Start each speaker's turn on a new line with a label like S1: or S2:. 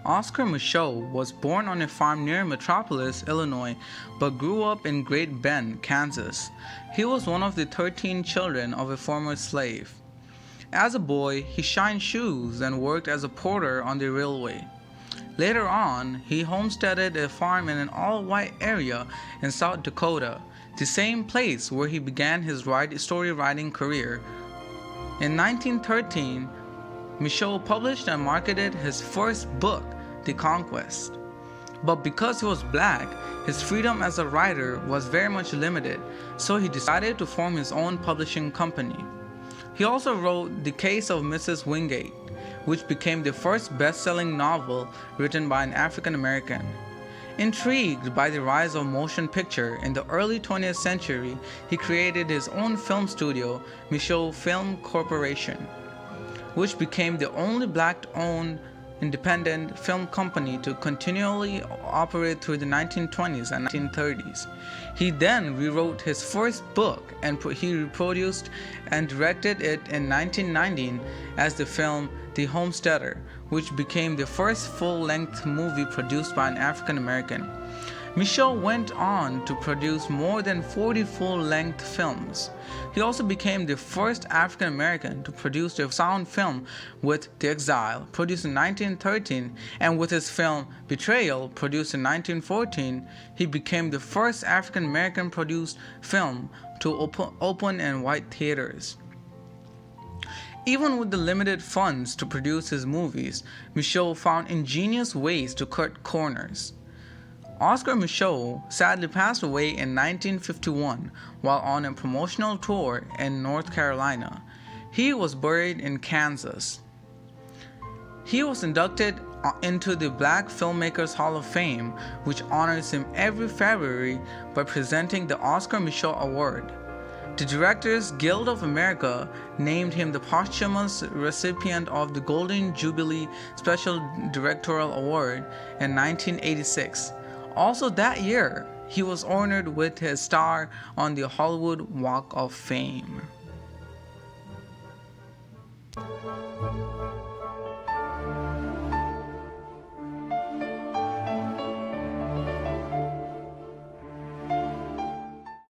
S1: Oscar Micheaux was born on a farm near Metropolis, Illinois, but grew up in Great Bend, Kansas. He was one of the 13 children of a former slave. As a boy, he shined shoes and worked as a porter on the railway. Later on, he homesteaded a farm in an all-white area in South Dakota, the same place where he began his story writing career. In 1913, Micheaux published and marketed his first book, The Conquest. But because he was black, his freedom as a writer was very much limited, so he decided to form his own publishing company. He also wrote The Case of Mrs. Wingate, which became the first best-selling novel written by an African American. Intrigued by the rise of motion picture in the early 20th century, he created his own film studio, Micheaux Film Corporation, which became the only black-owned independent film company to continually operate through the 1920s and 1930s. He then rewrote his first book and he reproduced and directed it in 1919 as the film The Homesteader, which became the first full-length movie produced by an African American. Micheaux went on to produce more than 40 full-length films. He also became the first African American to produce a sound film with The Exile, produced in 1913, and with his film Betrayal, produced in 1914, he became the first African American produced film to open in white theaters. Even with the limited funds to produce his movies, Micheaux found ingenious ways to cut corners. Oscar Micheaux sadly passed away in 1951 while on a promotional tour in North Carolina. He was buried in Kansas. He was inducted into the Black Filmmakers Hall of Fame, which honors him every February by presenting the Oscar Micheaux Award. The Directors Guild of America named him the posthumous recipient of the Golden Jubilee Special Directorial Award in 1986. Also that year, he was honored with his star on the Hollywood Walk of Fame.